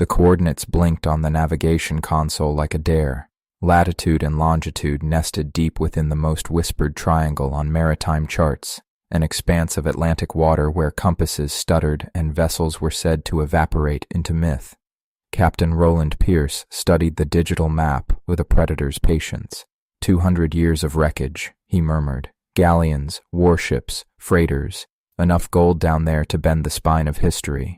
The coordinates blinked on the navigation console like a dare. Latitude and longitude nested deep within the most whispered triangle on maritime charts, an expanse of Atlantic water where compasses stuttered and vessels were said to evaporate into myth. Captain Roland Pierce studied the digital map with a predator's patience. 200 years of wreckage, he murmured. Galleons, warships, freighters, enough gold down there to bend the spine of history.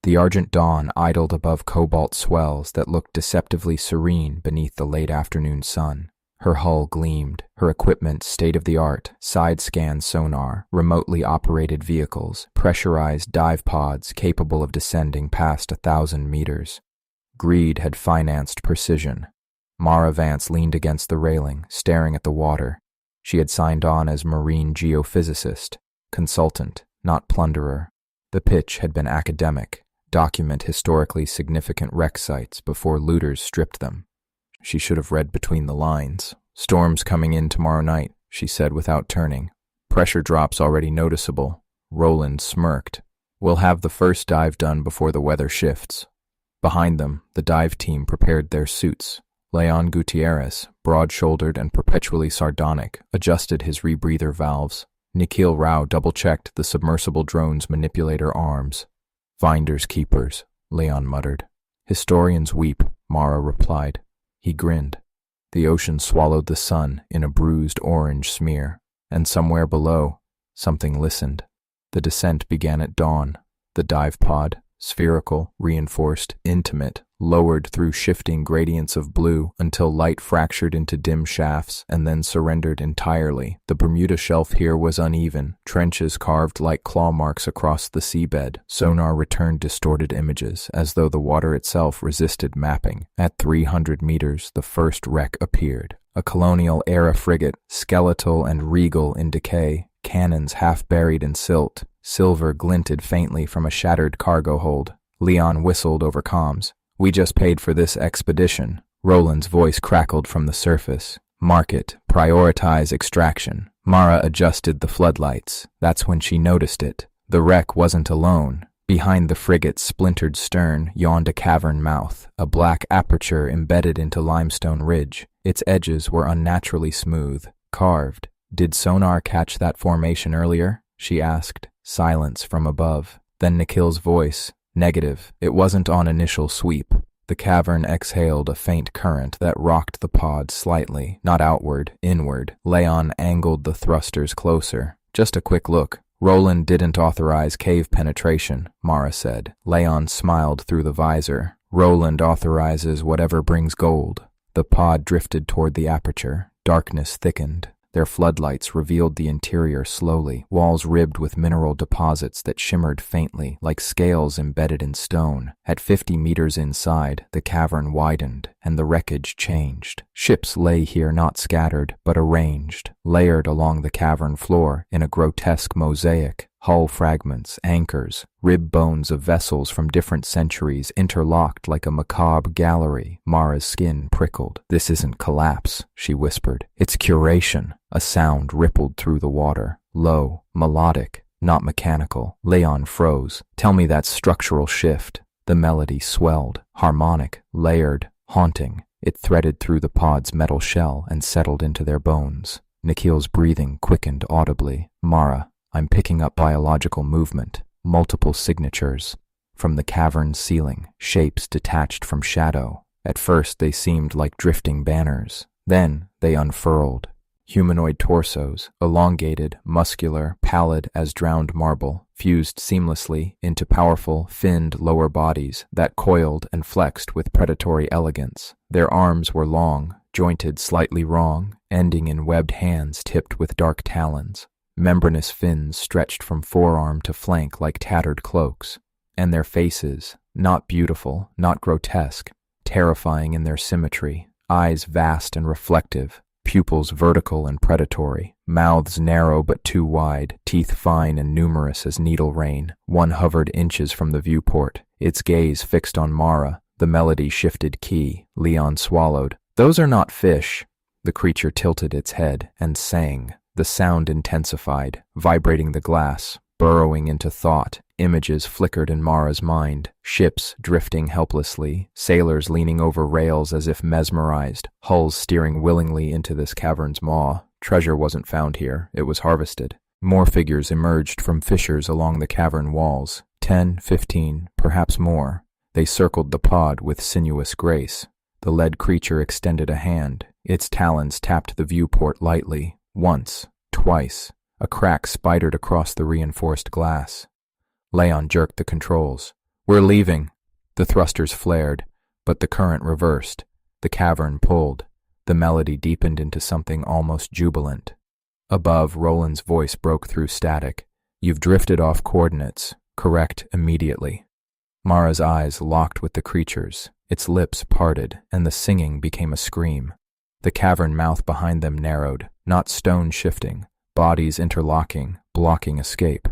The Argent Dawn idled above cobalt swells that looked deceptively serene beneath the late afternoon sun. Her hull gleamed, her equipment state-of-the-art, side-scan sonar, remotely operated vehicles, pressurized dive pods capable of descending past 1,000 meters. Greed had financed precision. Mara Vance leaned against the railing, staring at the water. She had signed on as marine geophysicist, consultant, not plunderer. The pitch had been academic, document historically significant wreck sites before looters stripped them. She should have read between the lines. Storms coming in tomorrow night, she said without turning. Pressure drops already noticeable. Roland smirked. We'll have the first dive done before the weather shifts. Behind them, the dive team prepared their suits. Leon Gutierrez, broad-shouldered and perpetually sardonic, adjusted his rebreather valves. Nikhil Rao double-checked the submersible drone's manipulator arms. Finders keepers, Leon muttered. Historians weep, Mara replied. He grinned. The ocean swallowed the sun in a bruised orange smear, and somewhere below, something listened. The descent began at dawn. The dive pod, spherical, reinforced, intimate, lowered through shifting gradients of blue until light fractured into dim shafts and then surrendered entirely. The Bermuda shelf here was uneven, trenches carved like claw marks across the seabed. Sonar returned distorted images, as though the water itself resisted mapping. At 300 meters, the first wreck appeared. A colonial-era frigate, skeletal and regal in decay, cannons half buried in silt. Silver glinted faintly from a shattered cargo hold. Leon whistled over comms. We just paid for this expedition. Roland's voice crackled from the surface. Market, prioritize extraction. Mara adjusted the floodlights. That's when she noticed it. The wreck wasn't alone. Behind the frigate's splintered stern yawned a cavern mouth, a black aperture embedded into limestone ridge. Its edges were unnaturally smooth, carved. Did sonar catch that formation earlier? She asked. Silence from above. Then Nikhil's voice. Negative. It wasn't on initial sweep. The cavern exhaled a faint current that rocked the pod slightly, not outward, inward. Leon angled the thrusters closer. Just a quick look. Roland didn't authorize cave penetration, Mara said. Leon smiled through the visor. Roland authorizes whatever brings gold. The pod drifted toward the aperture. Darkness thickened. Their floodlights revealed the interior slowly, walls ribbed with mineral deposits that shimmered faintly, like scales embedded in stone. At 50 meters inside, the cavern widened, and the wreckage changed. Ships lay here not scattered, but arranged, layered along the cavern floor in a grotesque mosaic. Hull fragments, anchors, rib bones of vessels from different centuries interlocked like a macabre gallery. Mara's skin prickled. This isn't collapse, she whispered. It's curation. A sound rippled through the water. Low, melodic, not mechanical. Leon froze. Tell me that structural shift. The melody swelled, harmonic, layered, haunting. It threaded through the pod's metal shell and settled into their bones. Nikhil's breathing quickened audibly. Mara, I'm picking up biological movement, multiple signatures. From the cavern's ceiling, shapes detached from shadow. At first they seemed like drifting banners. Then they unfurled. Humanoid torsos, elongated, muscular, pallid as drowned marble, fused seamlessly into powerful, finned lower bodies that coiled and flexed with predatory elegance. Their arms were long, jointed slightly wrong, ending in webbed hands tipped with dark talons. Membranous fins stretched from forearm to flank like tattered cloaks, and their faces, not beautiful, not grotesque, terrifying in their symmetry, eyes vast and reflective, pupils vertical and predatory, mouths narrow but too wide, teeth fine and numerous as needle rain. One hovered inches from the viewport, its gaze fixed on Mara. The melody shifted key. Leon swallowed. Those are not fish. The creature tilted its head and sang. The sound intensified, vibrating the glass. Burrowing into thought, images flickered in Mara's mind. Ships drifting helplessly, sailors leaning over rails as if mesmerized, hulls steering willingly into this cavern's maw. Treasure wasn't found here, it was harvested. More figures emerged from fissures along the cavern walls. 10, 15, perhaps more. They circled the pod with sinuous grace. The lead creature extended a hand. Its talons tapped the viewport lightly. Once, twice. A crack spidered across the reinforced glass. Leon jerked the controls. "We're leaving." The thrusters flared, but the current reversed. The cavern pulled. The melody deepened into something almost jubilant. Above, Roland's voice broke through static. "You've drifted off coordinates. Correct immediately." Mara's eyes locked with the creature's. Its lips parted, and the singing became a scream. The cavern mouth behind them narrowed, not stone shifting, bodies interlocking, blocking escape.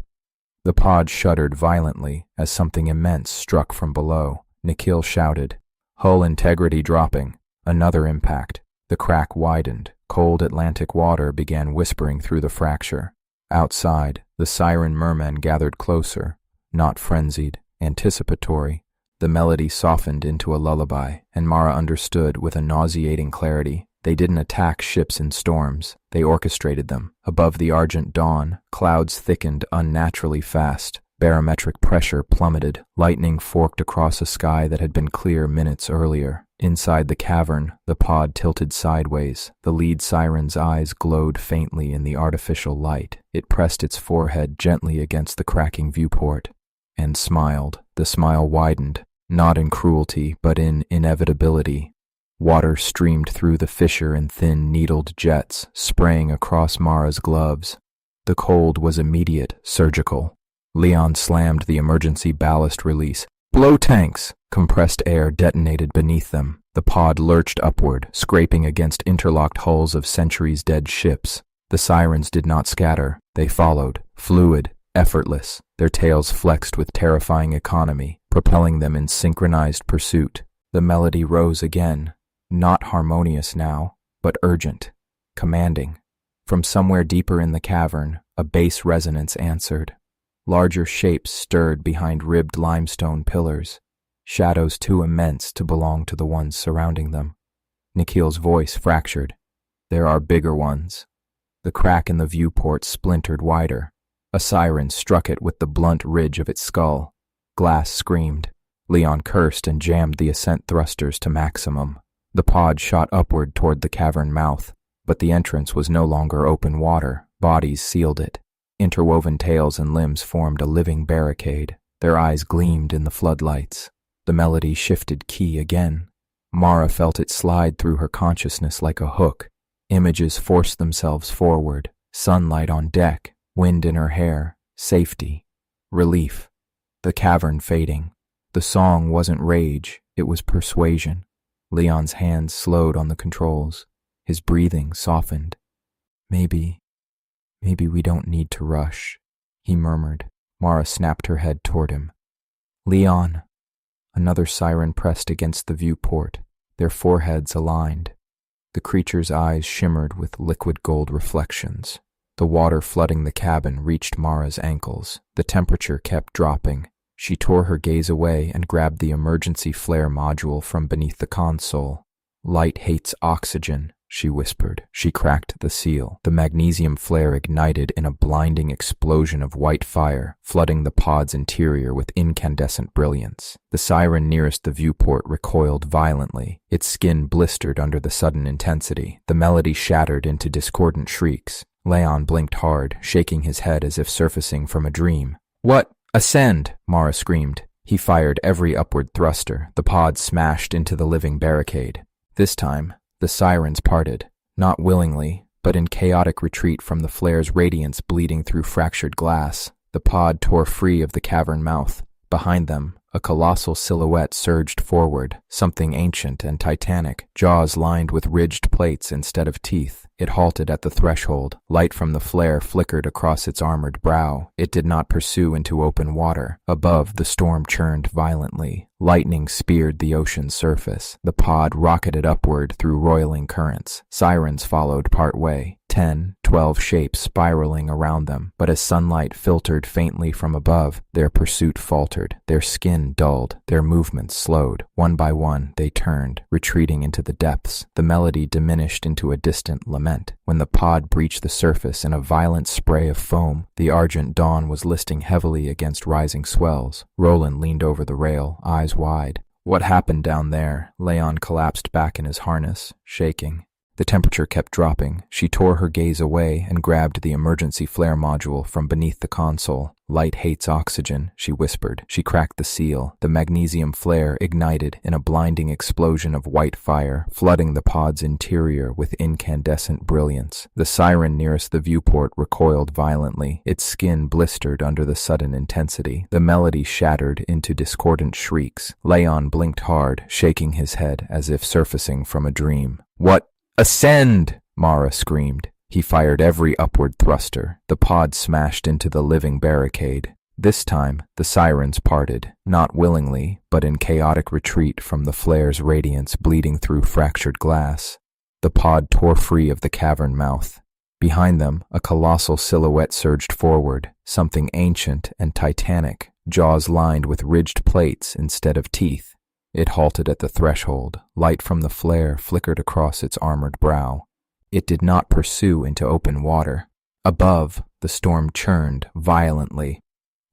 The pod shuddered violently as something immense struck from below. Nikhil shouted, "Hull integrity dropping." Another impact. The crack widened. Cold Atlantic water began whispering through the fracture. Outside, the siren mermen gathered closer, not frenzied, anticipatory. The melody softened into a lullaby, and Mara understood with a nauseating clarity. They didn't attack ships in storms, they orchestrated them. Above the argent dawn, clouds thickened unnaturally fast. Barometric pressure plummeted. Lightning forked across a sky that had been clear minutes earlier. Inside the cavern, the pod tilted sideways. The lead siren's eyes glowed faintly in the artificial light. It pressed its forehead gently against the cracking viewport and smiled. The smile widened, not in cruelty, but in inevitability. Water streamed through the fissure in thin, needled jets, spraying across Mara's gloves. The cold was immediate, surgical. Leon slammed the emergency ballast release. "Blow tanks!" Compressed air detonated beneath them. The pod lurched upward, scraping against interlocked hulls of centuries-dead ships. The sirens did not scatter. They followed, fluid, effortless, their tails flexed with terrifying economy, propelling them in synchronized pursuit. The melody rose again, not harmonious now, but urgent, commanding. From somewhere deeper in the cavern, a bass resonance answered. Larger shapes stirred behind ribbed limestone pillars, shadows too immense to belong to the ones surrounding them. Nikhil's voice fractured. "There are bigger ones." The crack in the viewport splintered wider. A siren struck it with the blunt ridge of its skull. Glass screamed. Leon cursed and jammed the ascent thrusters to maximum. The pod shot upward toward the cavern mouth, but the entrance was no longer open water. Bodies sealed it. Interwoven tails and limbs formed a living barricade. Their eyes gleamed in the floodlights. The melody shifted key again. Mara felt it slide through her consciousness like a hook. Images forced themselves forward. Sunlight on deck, wind in her hair, safety, relief. The cavern fading. The song wasn't rage, it was persuasion. Leon's hands slowed on the controls. His breathing softened. Maybe we don't need to rush," he murmured. Mara snapped her head toward him. "Leon!" Another siren pressed against the viewport, their foreheads aligned. The creature's eyes shimmered with liquid gold reflections. The water flooding the cabin reached Mara's ankles. The temperature kept dropping. She tore her gaze away and grabbed the emergency flare module from beneath the console. "Light hates oxygen," she whispered. She cracked the seal. The magnesium flare ignited in a blinding explosion of white fire, flooding the pod's interior with incandescent brilliance. The siren nearest the viewport recoiled violently. Its skin blistered under the sudden intensity. The melody shattered into discordant shrieks. Leon blinked hard, shaking his head as if surfacing from a dream. "What? Ascend!" Mara screamed. He fired every upward thruster. The pod smashed into the living barricade. This time, the sirens parted, not willingly, but in chaotic retreat from the flare's radiance bleeding through fractured glass. The pod tore free of the cavern mouth. Behind them, a colossal silhouette surged forward, something ancient and titanic, jaws lined with ridged plates instead of teeth. It halted at the threshold. Light from the flare flickered across its armored brow. It did not pursue into open water. Above, the storm churned violently. Lightning speared the ocean's surface. The pod rocketed upward through roiling currents. Sirens followed part way. 10, 12 shapes spiraling around them, but as sunlight filtered faintly from above, their pursuit faltered, their skin dulled, their movements slowed. One by one, they turned, retreating into the depths. The melody diminished into a distant lament. When the pod breached the surface in a violent spray of foam, the argent dawn was listing heavily against rising swells. Roland leaned over the rail, eyes wide. What happened down there? Leon collapsed back in his harness, shaking. The temperature kept dropping. She tore her gaze away and grabbed the emergency flare module from beneath the console. Light hates oxygen, she whispered. She cracked the seal. The magnesium flare ignited in a blinding explosion of white fire, flooding the pod's interior with incandescent brilliance. The siren nearest the viewport recoiled violently. Its skin blistered under the sudden intensity. The melody shattered into discordant shrieks. Leon blinked hard, shaking his head as if surfacing from a dream. What? Ascend! Mara screamed. He fired every upward thruster. The pod smashed into the living barricade. This time, the sirens parted, not willingly, but in chaotic retreat from the flare's radiance bleeding through fractured glass. The pod tore free of the cavern mouth. Behind them, a colossal silhouette surged forward, something ancient and titanic, jaws lined with ridged plates instead of teeth. It halted at the threshold. Light from the flare flickered across its armored brow. It did not pursue into open water. Above, the storm churned violently.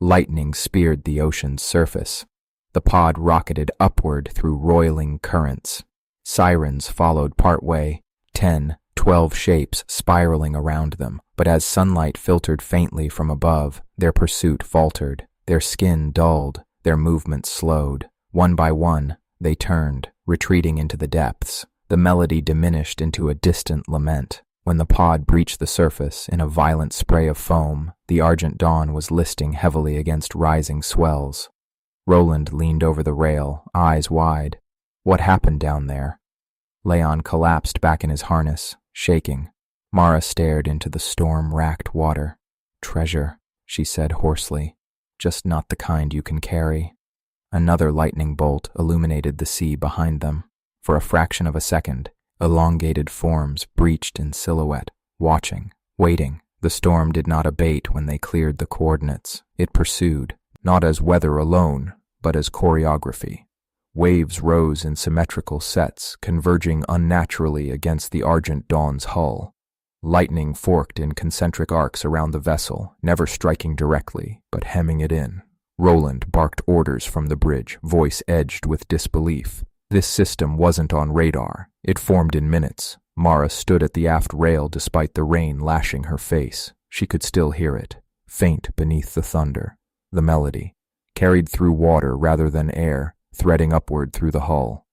Lightning speared the ocean's surface. The pod rocketed upward through roiling currents. Sirens followed partway, 10, 12 shapes spiraling around them, but as sunlight filtered faintly from above, their pursuit faltered, their skin dulled, their movements slowed. One by one, they turned, retreating into the depths. The melody diminished into a distant lament. When the pod breached the surface in a violent spray of foam, the argent dawn was listing heavily against rising swells. Roland leaned over the rail, eyes wide. What happened down there? Leon collapsed back in his harness, shaking. Mara stared into the storm-racked water. Treasure, she said hoarsely. Just not the kind you can carry. Another lightning bolt illuminated the sea behind them. For a fraction of a second, elongated forms breached in silhouette, watching, waiting. The storm did not abate when they cleared the coordinates. It pursued, not as weather alone, but as choreography. Waves rose in symmetrical sets, converging unnaturally against the argent dawn's hull. Lightning forked in concentric arcs around the vessel, never striking directly, but hemming it in. Roland barked orders from the bridge, voice edged with disbelief. This system wasn't on radar. It formed in minutes. Mara stood at the aft rail despite the rain lashing her face. She could still hear it, faint beneath the thunder. The melody, carried through water rather than air, threading upward through the hull.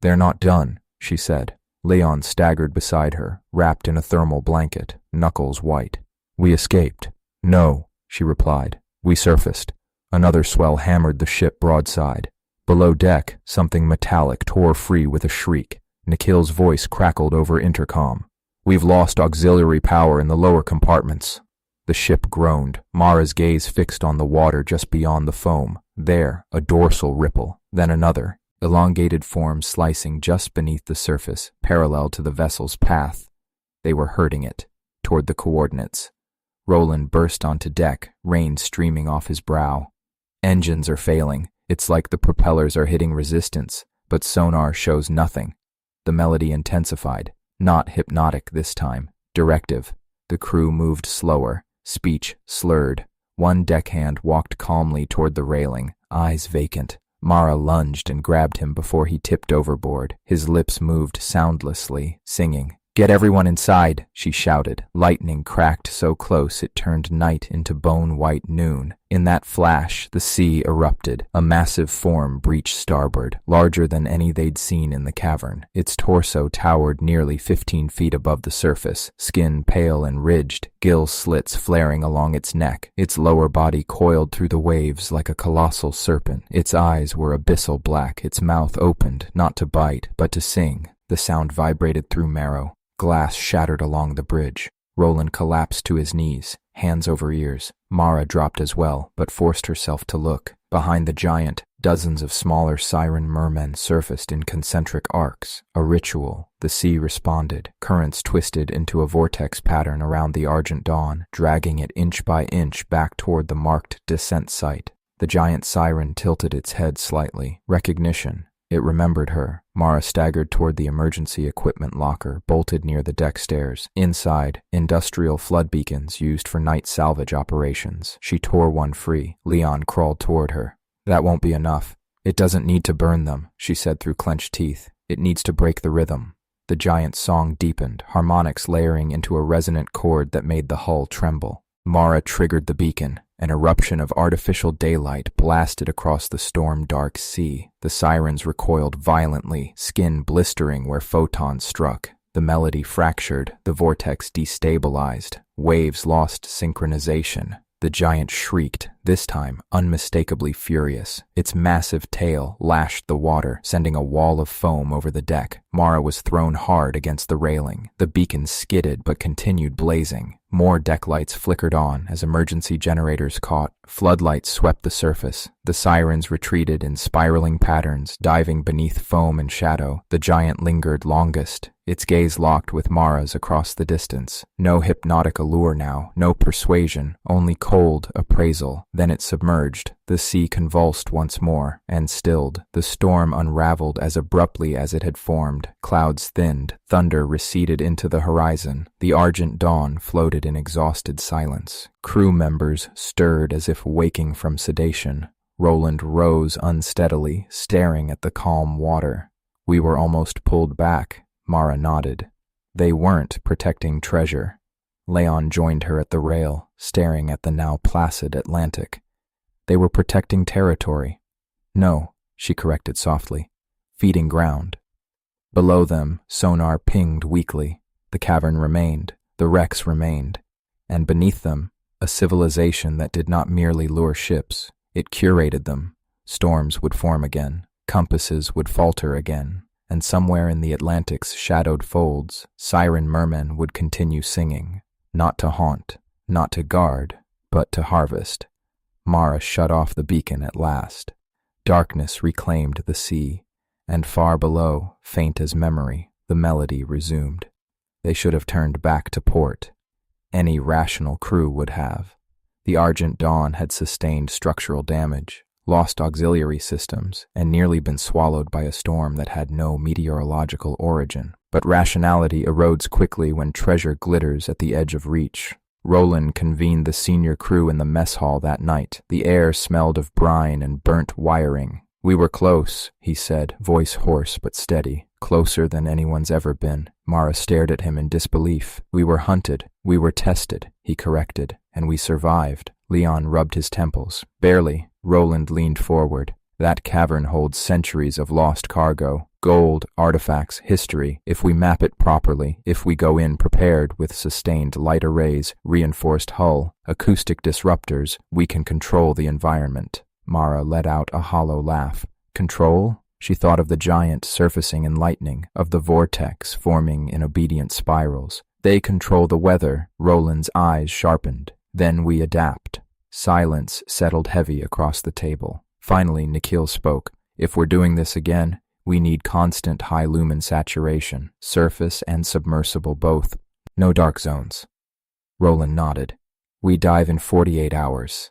They're not done, she said. Leon staggered beside her, wrapped in a thermal blanket, knuckles white. We escaped. No, she replied. We surfaced. Another swell hammered the ship broadside. Below deck, something metallic tore free with a shriek. Nikhil's voice crackled over intercom. We've lost auxiliary power in the lower compartments. The ship groaned, Mara's gaze fixed on the water just beyond the foam. There, a dorsal ripple, then another, elongated forms slicing just beneath the surface, parallel to the vessel's path. They were herding it, toward the coordinates. Roland burst onto deck, rain streaming off his brow. Engines are failing. It's like the propellers are hitting resistance, but sonar shows nothing. The melody intensified, not hypnotic this time, directive. The crew moved slower, speech slurred. One deckhand walked calmly toward the railing, eyes vacant. Mara lunged and grabbed him before he tipped overboard. His lips moved soundlessly, singing. Get everyone inside, she shouted. Lightning cracked so close it turned night into bone-white noon. In that flash, the sea erupted. A massive form breached starboard, larger than any they'd seen in the cavern. Its torso towered nearly 15 feet above the surface, skin pale and ridged, gill slits flaring along its neck. Its lower body coiled through the waves like a colossal serpent. Its eyes were abyssal black, its mouth opened, not to bite, but to sing. The sound vibrated through marrow. Glass shattered along the bridge. Roland collapsed to his knees, hands over ears. Mara dropped as well, but forced herself to look. Behind the giant, dozens of smaller siren mermen surfaced in concentric arcs. A ritual. The sea responded. Currents twisted into a vortex pattern around the Argent Dawn, dragging it inch by inch back toward the marked descent site. The giant siren tilted its head slightly. Recognition. It remembered her. Mara staggered toward the emergency equipment locker, bolted near the deck stairs. Inside, industrial flood beacons used for night salvage operations. She tore one free. Leon crawled toward her. "That won't be enough. It doesn't need to burn them," she said through clenched teeth. "It needs to break the rhythm." The giant song deepened, harmonics layering into a resonant chord that made the hull tremble. Mara triggered the beacon. An eruption of artificial daylight blasted across the storm-dark sea. The sirens recoiled violently, skin blistering where photons struck. The melody fractured, the vortex destabilized. Waves lost synchronization. The giant shrieked, this time unmistakably furious. Its massive tail lashed the water, sending a wall of foam over the deck. Mara was thrown hard against the railing. The beacon skidded but continued blazing. More deck lights flickered on as emergency generators caught. Floodlights swept the surface. The sirens retreated in spiraling patterns, diving beneath foam and shadow. The giant lingered longest, its gaze locked with Mara's across the distance. No hypnotic allure now, no persuasion, only cold appraisal. Then it submerged. The sea convulsed once more, and stilled. The storm unraveled as abruptly as it had formed. Clouds thinned. Thunder receded into the horizon. The Argent Dawn floated in exhausted silence. Crew members stirred as if waking from sedation. Roland rose unsteadily, staring at the calm water. "We were almost pulled back," Mara nodded. They weren't protecting treasure. Leon joined her at the rail, staring at the now placid Atlantic. They were protecting territory. "No," she corrected softly. "Feeding ground." Below them, sonar pinged weakly. The cavern remained. The wrecks remained. And beneath them, a civilization that did not merely lure ships. It curated them. Storms would form again. Compasses would falter again. And somewhere in the Atlantic's shadowed folds, siren mermen would continue singing. Not to haunt, not to guard, but to harvest. Mara shut off the beacon at last. Darkness reclaimed the sea, and far below, faint as memory, the melody resumed. They should have turned back to port. Any rational crew would have. The Argent Dawn had sustained structural damage, lost auxiliary systems, and nearly been swallowed by a storm that had no meteorological origin. But rationality erodes quickly when treasure glitters at the edge of reach. Roland convened the senior crew in the mess hall that night. The air smelled of brine and burnt wiring. "We were close," he said, voice hoarse but steady. "Closer than anyone's ever been." Mara stared at him in disbelief. "We were hunted. We were tested," he corrected. "And we survived." Leon rubbed his temples. "Barely." Roland leaned forward. "That cavern holds centuries of lost cargo. Gold, artifacts, history. If we map it properly, if we go in prepared with sustained light arrays, reinforced hull, acoustic disruptors, we can control the environment." Mara let out a hollow laugh. Control? She thought of the giant surfacing in lightning, of the vortex forming in obedient spirals. "They control the weather." Roland's eyes sharpened. "Then we adapt." Silence settled heavy across the table. Finally, Nikhil spoke. "If we're doing this again, we need constant high lumen saturation, surface and submersible both. No dark zones." Roland nodded. "We dive in 48 hours.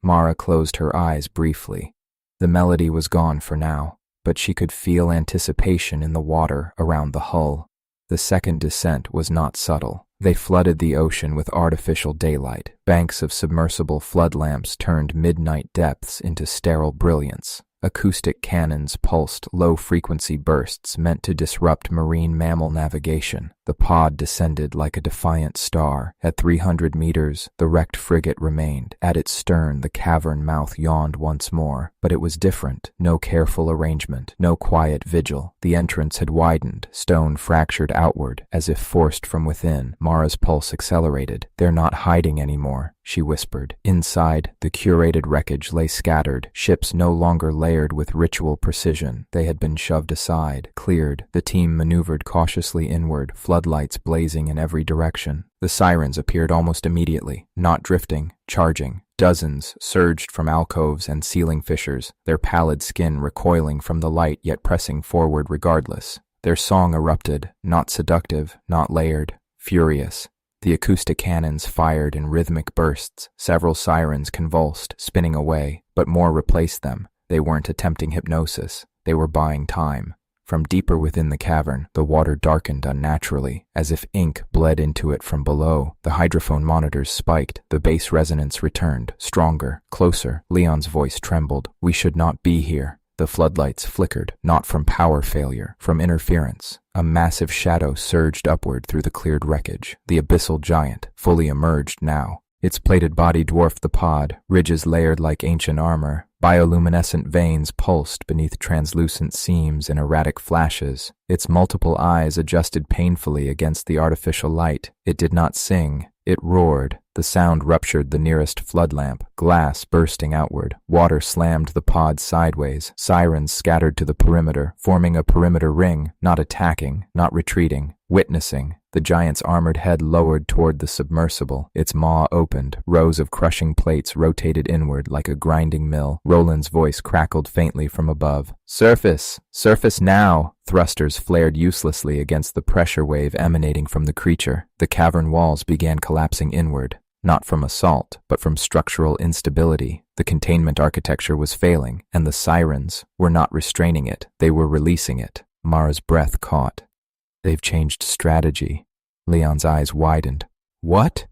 Mara closed her eyes briefly. The melody was gone for now, but she could feel anticipation in the water around the hull. The second descent was not subtle. They flooded the ocean with artificial daylight. Banks of submersible flood lamps turned midnight depths into sterile brilliance. Acoustic cannons pulsed low-frequency bursts meant to disrupt marine mammal navigation. The pod descended like a defiant star. At 300 meters, the wrecked frigate remained. At its stern, the cavern mouth yawned once more. But it was different. No careful arrangement, no quiet vigil. The entrance had widened, stone fractured outward, as if forced from within. Mara's pulse accelerated. "They're not hiding anymore. she whispered. Inside, the curated wreckage lay scattered, ships no longer layered with ritual precision. They had been shoved aside, cleared. The team maneuvered cautiously inward, floodlights blazing in every direction. The sirens appeared almost immediately, not drifting, charging. Dozens surged from alcoves and ceiling fissures, their pallid skin recoiling from the light yet pressing forward regardless. Their song erupted, not seductive, not layered, furious. The acoustic cannons fired in rhythmic bursts. Several sirens convulsed, spinning away, but more replaced them. They weren't attempting hypnosis. They were buying time. From deeper within the cavern, the water darkened unnaturally, as if ink bled into it from below. The hydrophone monitors spiked. The bass resonance returned, stronger, closer. Leon's voice trembled. "We should not be here." The floodlights flickered, not from power failure, from interference. A massive shadow surged upward through the cleared wreckage. The abyssal giant, fully emerged now. Its plated body dwarfed the pod, ridges layered like ancient armor. Bioluminescent veins pulsed beneath translucent seams in erratic flashes. Its multiple eyes adjusted painfully against the artificial light. It did not sing. It roared. The sound ruptured the nearest flood lamp, glass bursting outward. Water slammed the pod sideways. Sirens scattered to the perimeter, forming a perimeter ring, not attacking, not retreating, witnessing. The giant's armored head lowered toward the submersible. Its maw opened. Rows of crushing plates rotated inward like a grinding mill. Roland's voice crackled faintly from above. "Surface! Surface now!" Thrusters flared uselessly against the pressure wave emanating from the creature. The cavern walls began collapsing inward. Not from assault, but from structural instability. The containment architecture was failing, and the sirens were not restraining it. They were releasing it. Mara's breath caught. "They've changed strategy." Leon's eyes widened. "What?"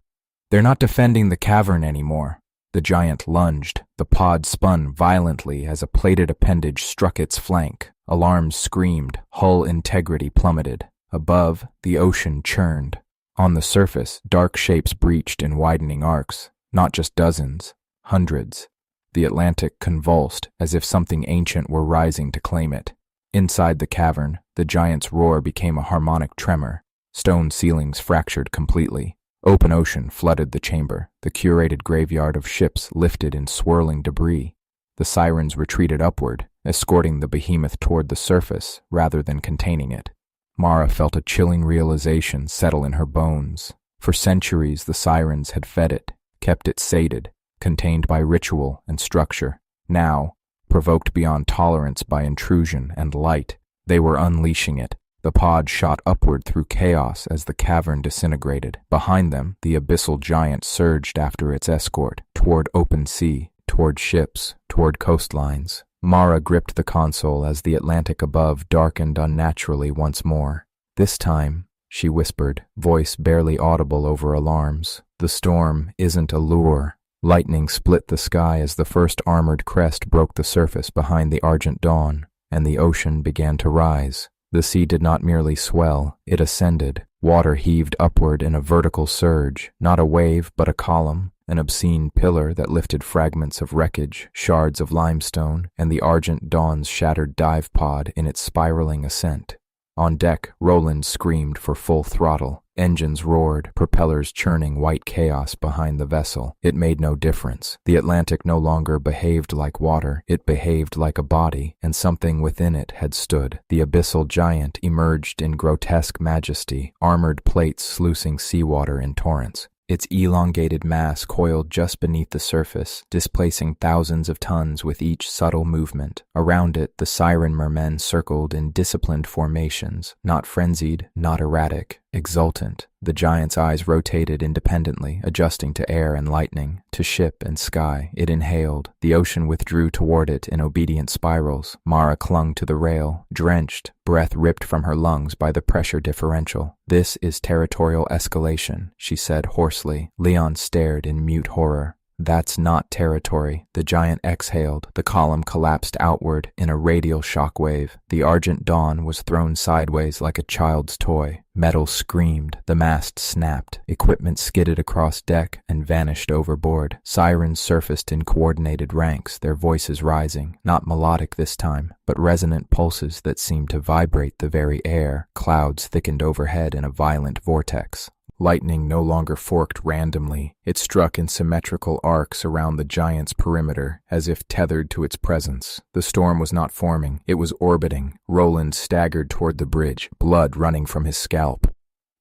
"They're not defending the cavern anymore." The giant lunged. The pod spun violently as a plated appendage struck its flank. Alarms screamed. Hull integrity plummeted. Above, the ocean churned. On the surface, dark shapes breached in widening arcs. Not just dozens, hundreds. The Atlantic convulsed as if something ancient were rising to claim it. Inside the cavern, the giant's roar became a harmonic tremor. Stone ceilings fractured completely. Open ocean flooded the chamber. The curated graveyard of ships lifted in swirling debris. The sirens retreated upward, escorting the behemoth toward the surface rather than containing it. Mara felt a chilling realization settle in her bones. For centuries, the sirens had fed it, kept it sated, contained by ritual and structure. Now, provoked beyond tolerance by intrusion and light, they were unleashing it. The pod shot upward through chaos as the cavern disintegrated. Behind them, the abyssal giant surged after its escort, toward open sea, toward ships, toward coastlines. Mara gripped the console as the Atlantic above darkened unnaturally once more. "This time," she whispered, voice barely audible over alarms, "the storm isn't a lure." Lightning split the sky as the first armored crest broke the surface behind the argent dawn, and the ocean began to rise. The sea did not merely swell, it ascended. Water heaved upward in a vertical surge, not a wave but a column, an obscene pillar that lifted fragments of wreckage, shards of limestone, and the argent dawn's shattered dive pod in its spiraling ascent. On deck, Roland screamed for full throttle. Engines roared, propellers churning white chaos behind the vessel. It made no difference. The Atlantic no longer behaved like water. It behaved like a body, and something within it had stood. The abyssal giant emerged in grotesque majesty, armored plates sluicing seawater in torrents. Its elongated mass coiled just beneath the surface, displacing thousands of tons with each subtle movement. Around it, the siren mermen circled in disciplined formations, not frenzied, not erratic, exultant. The giant's eyes rotated independently, adjusting to air and lightning, to ship and sky. It inhaled. The ocean withdrew toward it in obedient spirals. Mara clung to the rail, drenched, breath ripped from her lungs by the pressure differential. "This is territorial escalation," she said hoarsely. Leon stared in mute horror. "That's not territory." The giant exhaled. The column collapsed outward in a radial shockwave. The argent dawn was thrown sideways like a child's toy. Metal screamed. The mast snapped. Equipment skidded across deck and vanished overboard. Sirens surfaced in coordinated ranks, their voices rising, not melodic this time, but resonant pulses that seemed to vibrate the very air. Clouds thickened overhead in a violent vortex. Lightning no longer forked randomly. It struck in symmetrical arcs around the giant's perimeter, as if tethered to its presence. The storm was not forming, it was orbiting. Roland staggered toward the bridge, blood running from his scalp.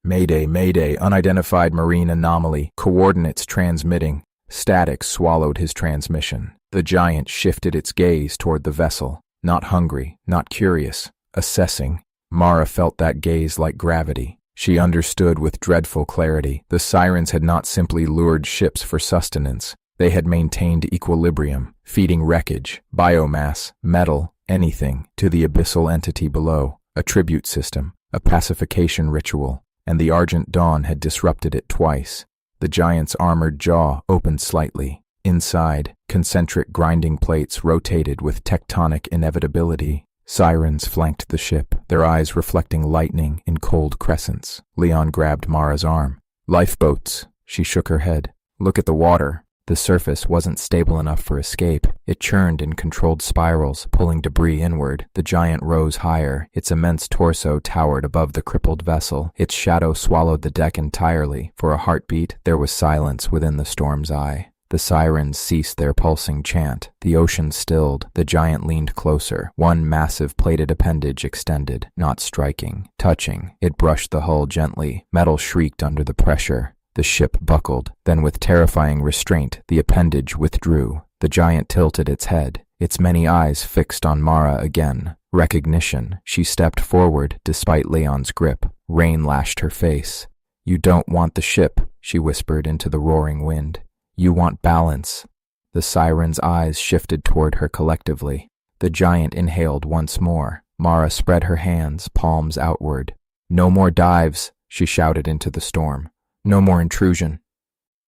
Mayday, mayday, unidentified marine anomaly, coordinates transmitting. Static swallowed his transmission. The giant shifted its gaze toward the vessel. Not hungry, not curious, assessing. Mara felt that gaze like gravity. She understood with dreadful clarity. The Sirens had not simply lured ships for sustenance. They had maintained equilibrium, feeding wreckage, biomass, metal, anything, to the abyssal entity below. A tribute system, a pacification ritual, and the Argent Dawn had disrupted it twice. The giant's armored jaw opened slightly. Inside, concentric grinding plates rotated with tectonic inevitability. Sirens flanked the ship, their eyes reflecting lightning in cold crescents. Leon grabbed Mara's arm. Lifeboats. She shook her head. Look at the water. The surface wasn't stable enough for escape. It churned in controlled spirals, pulling debris inward. The giant rose higher. Its immense torso towered above the crippled vessel. Its shadow swallowed the deck entirely. For a heartbeat, there was silence within the storm's eye. The Sirens ceased their pulsing chant. The ocean stilled. The giant leaned closer. One massive plated appendage extended, not striking, touching. It brushed the hull gently. Metal shrieked under the pressure. The ship buckled. Then with terrifying restraint, the appendage withdrew. The giant tilted its head, its many eyes fixed on Mara again. Recognition. She stepped forward, despite Leon's grip. Rain lashed her face. You don't want the ship, she whispered into the roaring wind. You want balance. The Siren's eyes shifted toward her collectively. The giant inhaled once more. Mara spread her hands, palms outward. No more dives, she shouted into the storm. No more intrusion.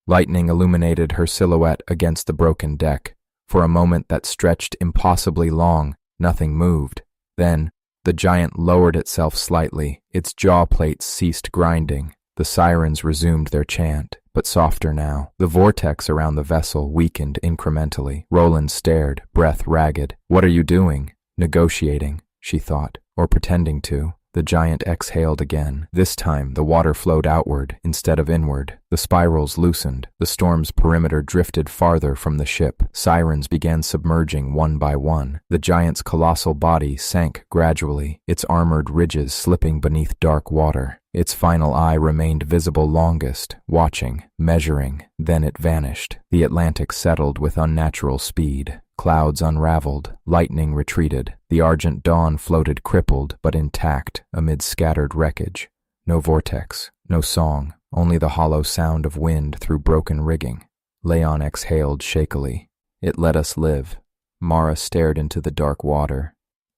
Lightning illuminated her silhouette against the broken deck. For a moment that stretched impossibly long, nothing moved. Then, the giant lowered itself slightly. Its jaw plates ceased grinding. The Sirens resumed their chant, but softer now. The vortex around the vessel weakened incrementally. Roland stared, breath ragged. What are you doing? Negotiating, she thought, or pretending to. The giant exhaled again. This time, the water flowed outward instead of inward. The spirals loosened. The storm's perimeter drifted farther from the ship. Sirens began submerging one by one. The giant's colossal body sank gradually, its armored ridges slipping beneath dark water. Its final eye remained visible longest, watching, measuring. Then it vanished. The Atlantic settled with unnatural speed. Clouds unraveled, lightning retreated. The Argent Dawn floated crippled but intact amid scattered wreckage. No vortex, no song, only the hollow sound of wind through broken rigging. Leon exhaled shakily. It let us live. Mara stared into the dark water.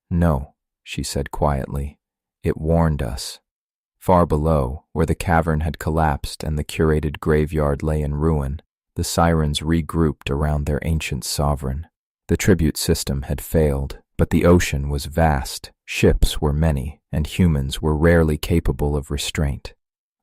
No, she said quietly. It warned us. Far below, where the cavern had collapsed and the curated graveyard lay in ruin, the Sirens regrouped around their ancient sovereign. The tribute system had failed, but the ocean was vast, ships were many, and humans were rarely capable of restraint.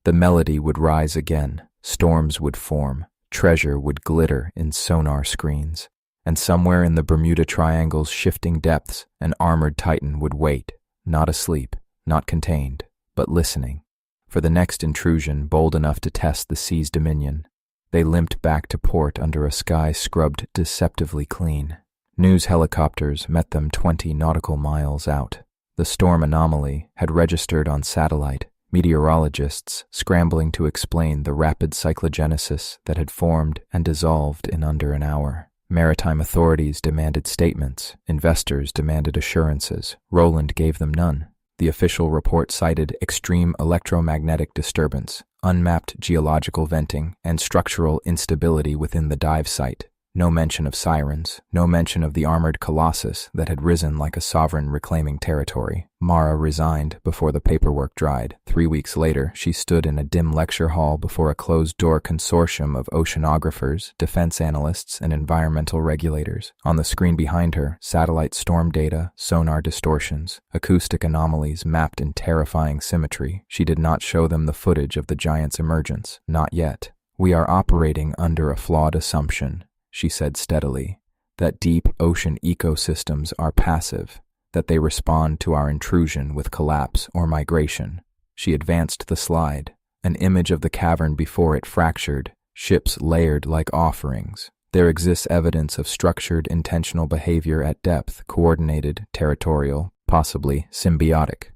The melody would rise again, storms would form, treasure would glitter in sonar screens, and somewhere in the Bermuda Triangle's shifting depths, an armored titan would wait, not asleep, not contained, but listening, for the next intrusion bold enough to test the sea's dominion. They limped back to port under a sky scrubbed deceptively clean. News helicopters met them 20 nautical miles out. The storm anomaly had registered on satellite, meteorologists scrambling to explain the rapid cyclogenesis that had formed and dissolved in under an hour. Maritime authorities demanded statements. Investors demanded assurances. Roland gave them none. The official report cited extreme electromagnetic disturbance, unmapped geological venting, and structural instability within the dive site. No mention of Sirens, no mention of the armored colossus that had risen like a sovereign reclaiming territory. Mara resigned before the paperwork dried. 3 weeks later, she stood in a dim lecture hall before a closed-door consortium of oceanographers, defense analysts, and environmental regulators. On the screen behind her, satellite storm data, sonar distortions, acoustic anomalies mapped in terrifying symmetry. She did not show them the footage of the giant's emergence. Not yet. We are operating under a flawed assumption, she said steadily, that deep ocean ecosystems are passive, that they respond to our intrusion with collapse or migration. She advanced the slide. an image of the cavern before it fractured, ships layered like offerings. There exists evidence of structured, intentional behavior at depth, coordinated, territorial, possibly symbiotic.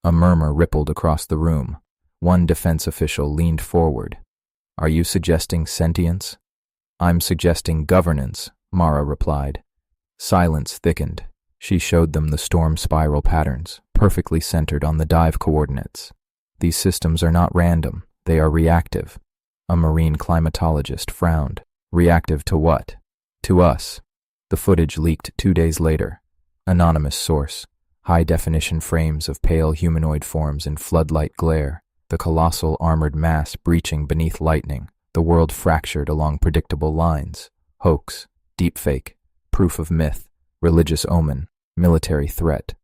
A murmur rippled across the room. One defense official leaned forward. "Are you suggesting sentience?" "I'm suggesting governance," Mara replied. Silence thickened. She showed them the storm spiral patterns, perfectly centered on the dive coordinates. "These systems are not random, they are reactive." A marine climatologist frowned. "Reactive to what?" "To us." The footage leaked 2 days later. Anonymous source. High-definition frames of pale humanoid forms in floodlight glare. The colossal armored mass breaching beneath lightning. The world fractured along predictable lines. Hoax. Deepfake. Proof of myth. Religious omen. Military threat.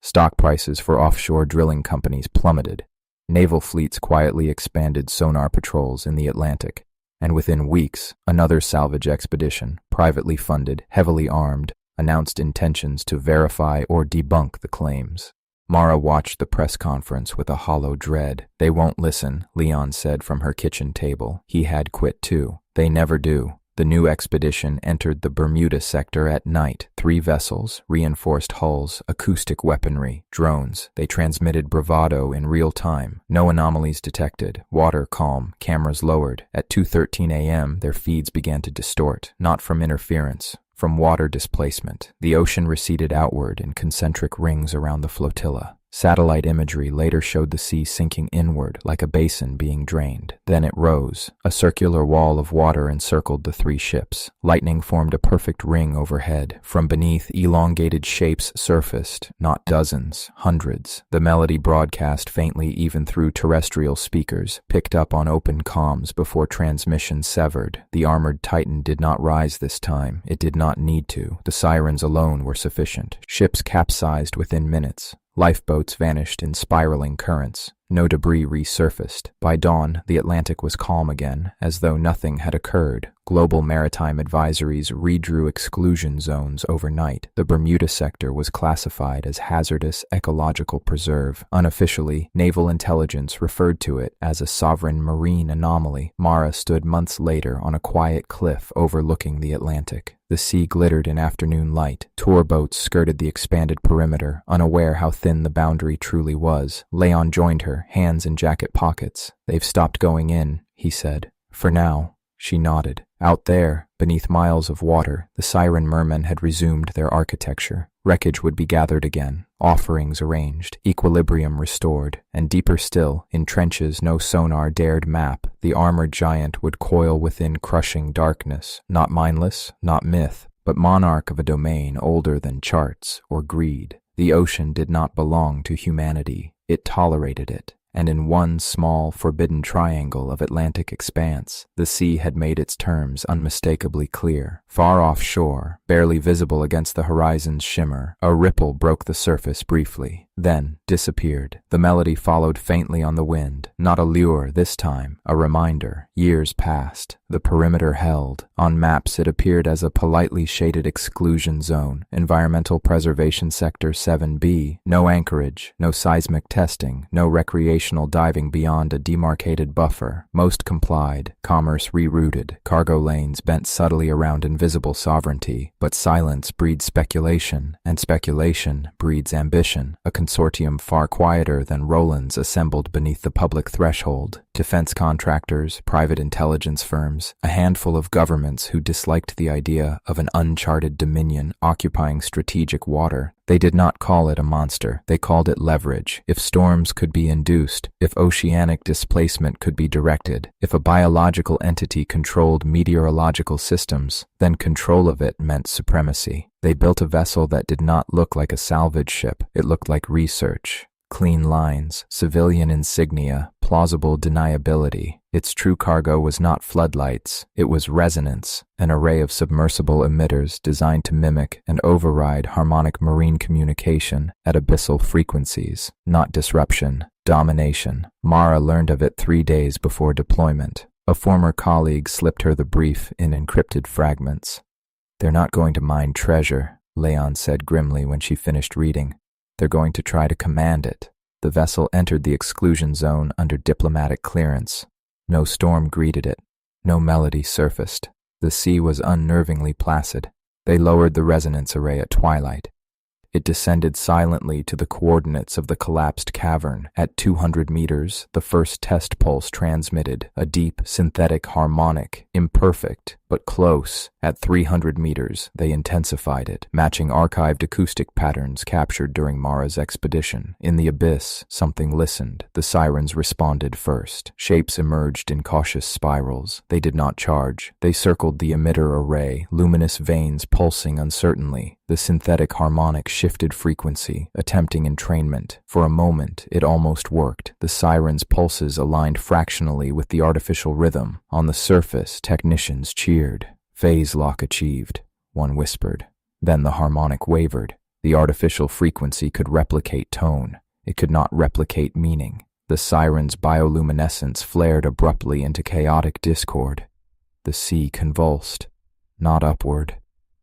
Stock prices for offshore drilling companies plummeted. Naval fleets quietly expanded sonar patrols in the Atlantic. And within weeks, another salvage expedition, privately funded, heavily armed, announced intentions to verify or debunk the claims. Mara watched the press conference with a hollow dread. "They won't listen," Leon said from her kitchen table. He had quit too. "They never do." The new expedition entered the Bermuda sector at night. 3 vessels, reinforced hulls, acoustic weaponry, drones. They transmitted bravado in real time. No anomalies detected. Water calm, cameras lowered. At 2:13 a.m., their feeds began to distort, not from interference, from water displacement. The ocean receded outward in concentric rings around the flotilla. Satellite imagery later showed the sea sinking inward like a basin being drained. Then it rose. A circular wall of water encircled the 3 ships. Lightning formed a perfect ring overhead. From beneath, elongated shapes surfaced, not dozens, hundreds. The melody broadcast faintly even through terrestrial speakers, picked up on open comms before transmission severed. The armored Titan did not rise this time. It did not need to. The sirens alone were sufficient. Ships capsized within minutes. Lifeboats vanished in spiraling currents. No debris resurfaced. By dawn, the Atlantic was calm again, as though nothing had occurred. Global maritime advisories redrew exclusion zones overnight. The Bermuda sector was classified as hazardous ecological preserve. Unofficially, naval intelligence referred to it as a sovereign marine anomaly. Mara stood months later on a quiet cliff overlooking the Atlantic. The sea glittered in afternoon light. Tour boats skirted the expanded perimeter, unaware how thin the boundary truly was. Leon joined her, hands in jacket pockets. "They've stopped going in," he said. "For now." She nodded. Out there, beneath miles of water, the siren mermen had resumed their architecture. Wreckage would be gathered again, offerings arranged, equilibrium restored, and deeper still, in trenches no sonar dared map, the armored giant would coil within crushing darkness, not mindless, not myth, but monarch of a domain older than charts or greed. The ocean did not belong to humanity. It tolerated it. And in one small, forbidden triangle of Atlantic expanse, the sea had made its terms unmistakably clear. Far offshore, barely visible against the horizon's shimmer, a ripple broke the surface briefly, then disappeared. The melody followed faintly on the wind, not a lure this time, a reminder. Years passed. The perimeter held. On maps it appeared as a politely shaded exclusion zone, Environmental Preservation Sector 7B. No anchorage, no seismic testing, no recreational diving beyond a demarcated buffer. Most complied, commerce rerouted, cargo lanes bent subtly around invisible sovereignty. But silence breeds speculation, and speculation breeds ambition. A consortium far quieter than Roland's assembled beneath the public threshold. Defense contractors, private intelligence firms, a handful of governments who disliked the idea of an uncharted dominion occupying strategic water. They did not call it a monster. They called it leverage. If storms could be induced, if oceanic displacement could be directed, if a biological entity controlled meteorological systems, then control of it meant supremacy. They built a vessel that did not look like a salvage ship. It looked like research. Clean lines, civilian insignia, plausible deniability. Its true cargo was not floodlights, it was resonance, an array of submersible emitters designed to mimic and override harmonic marine communication at abyssal frequencies, not disruption, domination. Mara learned of it 3 days before deployment. A former colleague slipped her the brief in encrypted fragments. "They're not going to mine treasure," Leon said grimly when she finished reading. "They're going to try to command it." The vessel entered the exclusion zone under diplomatic clearance. No storm greeted it. No melody surfaced. The sea was unnervingly placid. They lowered the resonance array at twilight. It descended silently to the coordinates of the collapsed cavern. At 200 meters, the first test pulse transmitted, a deep, synthetic harmonic, imperfect, but close. At 300 meters, they intensified it, matching archived acoustic patterns captured during Mara's expedition. In the abyss, something listened. The sirens responded first. Shapes emerged in cautious spirals. They did not charge. They circled the emitter array, luminous veins pulsing uncertainly. The synthetic harmonic shifted frequency, attempting entrainment. For a moment, it almost worked. The sirens' pulses aligned fractionally with the artificial rhythm. On the surface, technicians cheered. Phase lock achieved, one whispered. Then the harmonic wavered. The artificial frequency could replicate tone. It could not replicate meaning. The sirens' bioluminescence flared abruptly into chaotic discord. The sea convulsed. Not upward,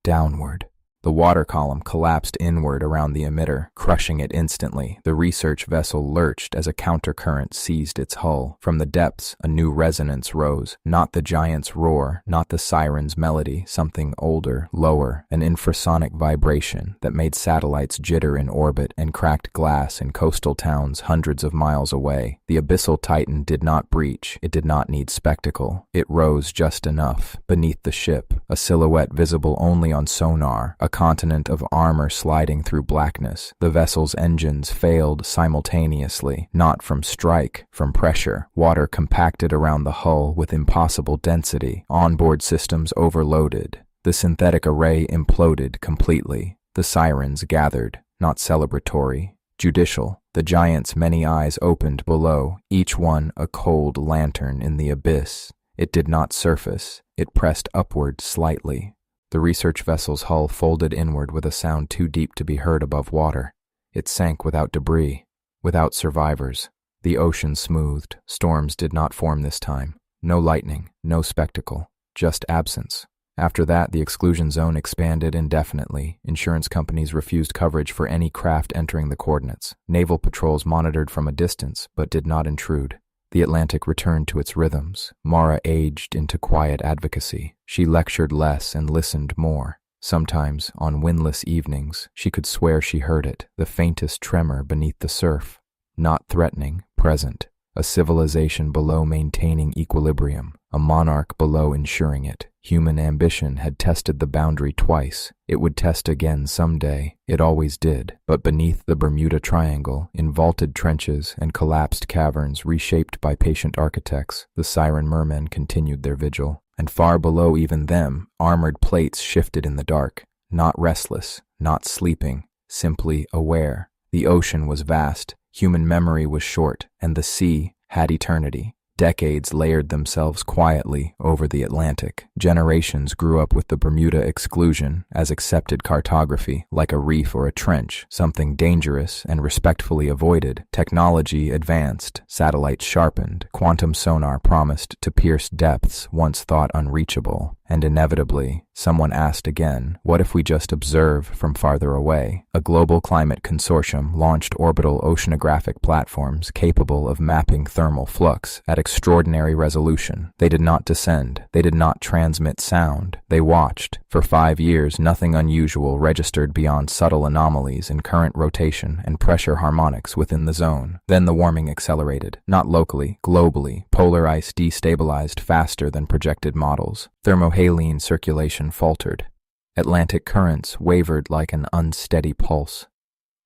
downward. The water column collapsed inward around the emitter, crushing it instantly. The research vessel lurched as a countercurrent seized its hull. From the depths, a new resonance rose. Not the giant's roar, not the siren's melody, something older, lower, an infrasonic vibration that made satellites jitter in orbit and cracked glass in coastal towns hundreds of miles away. The abyssal titan did not breach. It did not need spectacle. It rose just enough. Beneath the ship, a silhouette visible only on sonar, a continent of armor sliding through blackness. The vessel's engines failed simultaneously, not from strike, from pressure. Water compacted around the hull with impossible density. Onboard systems overloaded. The synthetic array imploded completely. The sirens gathered, not celebratory, judicial. The giant's many eyes opened below, each one a cold lantern in the abyss. It did not surface. It pressed upward slightly. The research vessel's hull folded inward with a sound too deep to be heard above water. It sank without debris, without survivors. The ocean smoothed. Storms did not form this time. No lightning, no spectacle, just absence. After that, the exclusion zone expanded indefinitely. Insurance companies refused coverage for any craft entering the coordinates. Naval patrols monitored from a distance, but did not intrude. The Atlantic returned to its rhythms. Mara aged into quiet advocacy. She lectured less and listened more. Sometimes, on windless evenings, she could swear she heard it, the faintest tremor beneath the surf. Not threatening, present. A civilization below maintaining equilibrium. A monarch below ensuring it. Human ambition had tested the boundary twice. It would test again someday. It always did. But beneath the Bermuda Triangle, in vaulted trenches and collapsed caverns reshaped by patient architects, the siren mermen continued their vigil. And far below even them, armored plates shifted in the dark. Not restless, not sleeping, simply aware. The ocean was vast, human memory was short, and the sea had eternity. Decades layered themselves quietly over the Atlantic. Generations grew up with the Bermuda exclusion as accepted cartography, like a reef or a trench, something dangerous and respectfully avoided. Technology advanced, satellites sharpened, quantum sonar promised to pierce depths once thought unreachable. And inevitably, someone asked again, what if we just observe from farther away? A global climate consortium launched orbital oceanographic platforms capable of mapping thermal flux at extraordinary resolution. They did not descend. They did not transmit sound. They watched. For 5 years, nothing unusual registered beyond subtle anomalies in current rotation and pressure harmonics within the zone. Then the warming accelerated, not locally, globally. Polar ice destabilized faster than projected models. Thermohaline circulation faltered. Atlantic currents wavered like an unsteady pulse.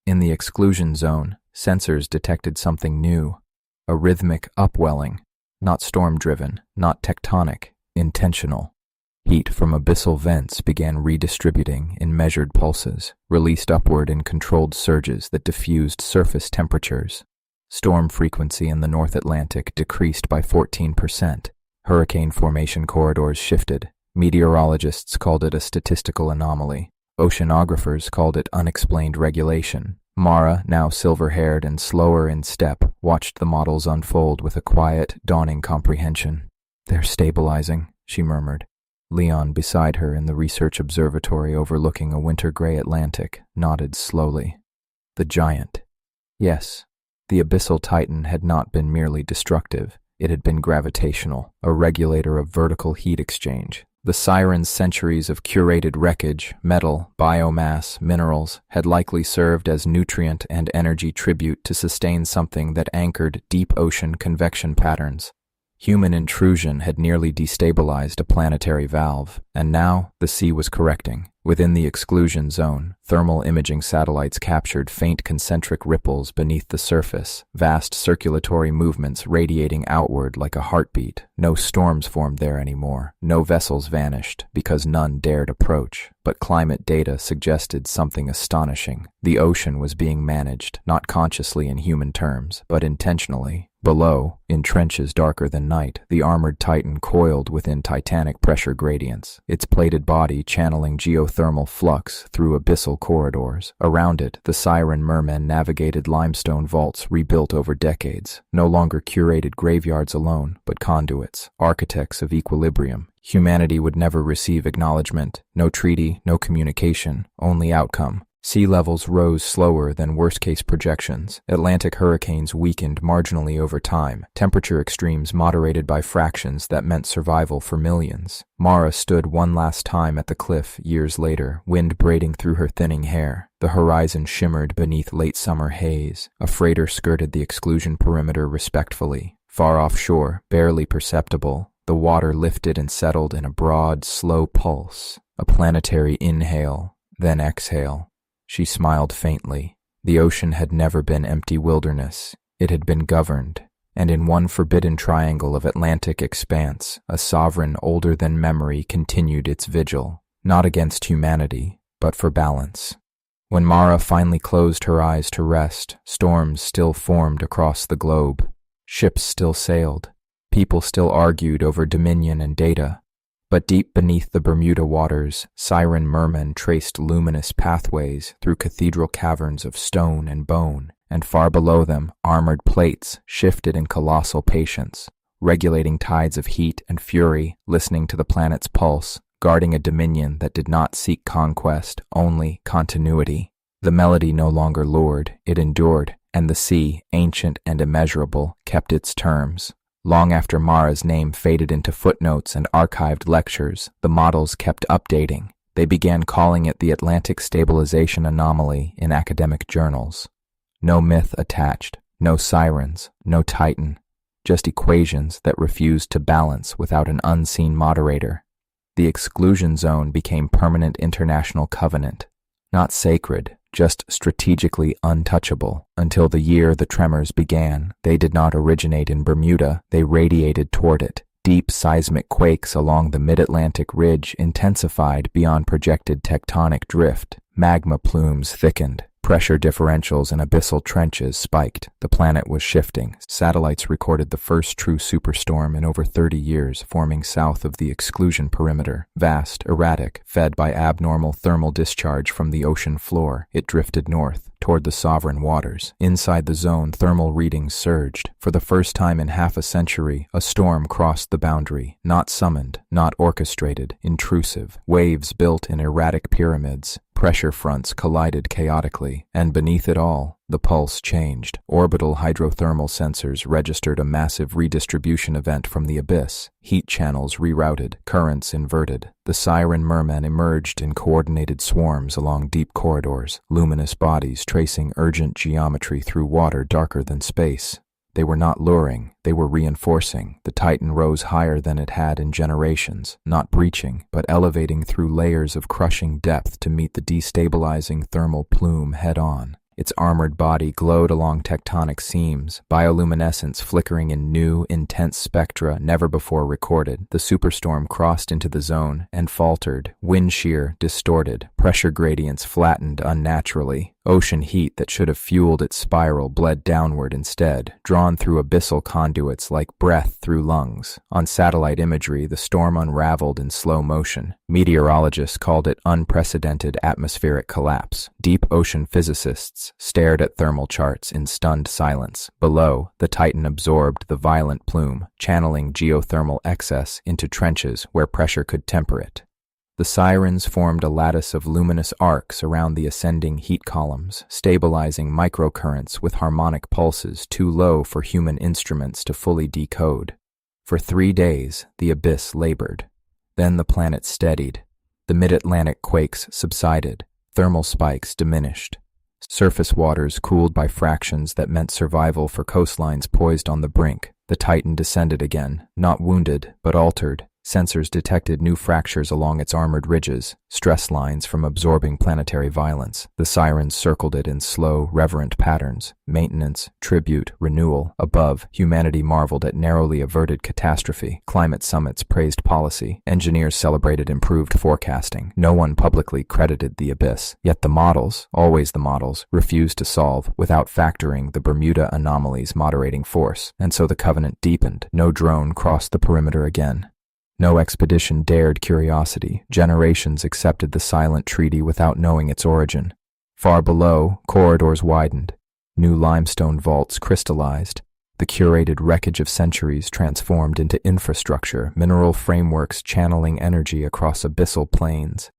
In the exclusion zone, sensors detected something new, a rhythmic upwelling, not storm-driven, not tectonic, intentional. Heat from abyssal vents began redistributing in measured pulses, released upward in controlled surges that diffused surface temperatures. Storm frequency in the North Atlantic decreased by 14%. Hurricane formation corridors shifted. Meteorologists called it a statistical anomaly. Oceanographers called it unexplained regulation. Mara, now silver-haired and slower in step, watched the models unfold with a quiet, dawning comprehension. "They're stabilizing," she murmured. Leon, beside her in the research observatory overlooking a winter-gray Atlantic, nodded slowly. "The giant." "Yes, The abyssal titan had not been merely destructive, it had been gravitational, a regulator of vertical heat exchange. The SIRENS' centuries of curated wreckage, metal, biomass, minerals, had likely served as nutrient and energy tribute to sustain something that anchored deep ocean convection patterns. Human intrusion had nearly destabilized a planetary valve, and now the sea was correcting. Within the exclusion zone, thermal imaging satellites captured faint concentric ripples beneath the surface, vast circulatory movements radiating outward like a heartbeat. No storms formed there anymore. No vessels vanished, because none dared approach. But climate data suggested something astonishing. The ocean was being managed, not consciously in human terms, but intentionally. Below, in trenches darker than night, the armored titan coiled within titanic pressure gradients, its plated body channeling geothermal flux through abyssal corridors. Around it, the siren mermen navigated limestone vaults rebuilt over decades, no longer curated graveyards alone, but conduits, architects of equilibrium. Humanity would never receive acknowledgement, no treaty, no communication, only outcome. Sea levels rose slower than worst-case projections. Atlantic hurricanes weakened marginally over time, temperature extremes moderated by fractions that meant survival for millions. Mara stood one last time at the cliff years later, wind braiding through her thinning hair. The horizon shimmered beneath late summer haze. A freighter skirted the exclusion perimeter respectfully. Far offshore, barely perceptible, the water lifted and settled in a broad, slow pulse. A planetary inhale, then exhale. She smiled faintly. The ocean had never been empty wilderness. It had been governed, and in one forbidden triangle of Atlantic expanse, a sovereign older than memory continued its vigil, not against humanity, but for balance. When Mara finally closed her eyes to rest, storms still formed across the globe. Ships still sailed. People still argued over dominion and data. But deep beneath the Bermuda waters, siren mermen traced luminous pathways through cathedral caverns of stone and bone, and far below them, armored plates shifted in colossal patience, regulating tides of heat and fury, listening to the planet's pulse, guarding a dominion that did not seek conquest, only continuity. The melody no longer lured, it endured, and the sea, ancient and immeasurable, kept its terms. Long after Mara's name faded into footnotes and archived lectures, the models kept updating. They began calling it the Atlantic Stabilization Anomaly in academic journals. No myth attached, no sirens, no titan, just equations that refused to balance without an unseen moderator. The exclusion zone became permanent international covenant, not sacred, just strategically untouchable. Until the year the tremors began, they did not originate in Bermuda, they radiated toward it. Deep seismic quakes along the mid-Atlantic ridge intensified beyond projected tectonic drift. Magma plumes thickened. Pressure differentials in abyssal trenches spiked. The planet was shifting. Satellites recorded the first true superstorm in over 30 years, forming south of the exclusion perimeter. Vast, erratic, fed by abnormal thermal discharge from the ocean floor, it drifted north, toward the sovereign waters. Inside the zone, thermal readings surged. For the first time in half a century, a storm crossed the boundary. Not summoned, not orchestrated, intrusive. Waves built in erratic pyramids. Pressure fronts collided chaotically, and beneath it all, the pulse changed. Orbital hydrothermal sensors registered a massive redistribution event from the abyss. Heat channels rerouted, currents inverted. The siren mermen emerged in coordinated swarms along deep corridors, luminous bodies tracing urgent geometry through water darker than space. They were not luring, they were reinforcing. The Titan rose higher than it had in generations, not breaching, but elevating through layers of crushing depth to meet the destabilizing thermal plume head-on. Its armored body glowed along tectonic seams, bioluminescence flickering in new, intense spectra never before recorded. The superstorm crossed into the zone and faltered, wind shear distorted, pressure gradients flattened unnaturally. Ocean heat that should have fueled its spiral bled downward instead, drawn through abyssal conduits like breath through lungs. On satellite imagery, the storm unraveled in slow motion. Meteorologists called it unprecedented atmospheric collapse. Deep ocean physicists stared at thermal charts in stunned silence. Below, the Titan absorbed the violent plume, channeling geothermal excess into trenches where pressure could temper it. The sirens formed a lattice of luminous arcs around the ascending heat columns, stabilizing microcurrents with harmonic pulses too low for human instruments to fully decode. For 3 days, the abyss labored. Then the planet steadied. The mid-Atlantic quakes subsided. Thermal spikes diminished. Surface waters cooled by fractions that meant survival for coastlines poised on the brink. The Titan descended again, not wounded, but altered. Sensors detected new fractures along its armored ridges, stress lines from absorbing planetary violence. The sirens circled it in slow, reverent patterns. Maintenance, tribute, renewal. Above, humanity marveled at narrowly averted catastrophe. Climate summits praised policy. Engineers celebrated improved forecasting. No one publicly credited the abyss. Yet the models, always the models, refused to solve without factoring the Bermuda anomaly's moderating force. And so the covenant deepened. No drone crossed the perimeter again. No expedition dared curiosity. Generations accepted the silent treaty without knowing its origin. Far below, corridors widened. New limestone vaults crystallized. The curated wreckage of centuries transformed into infrastructure, mineral frameworks channeling energy across abyssal plains.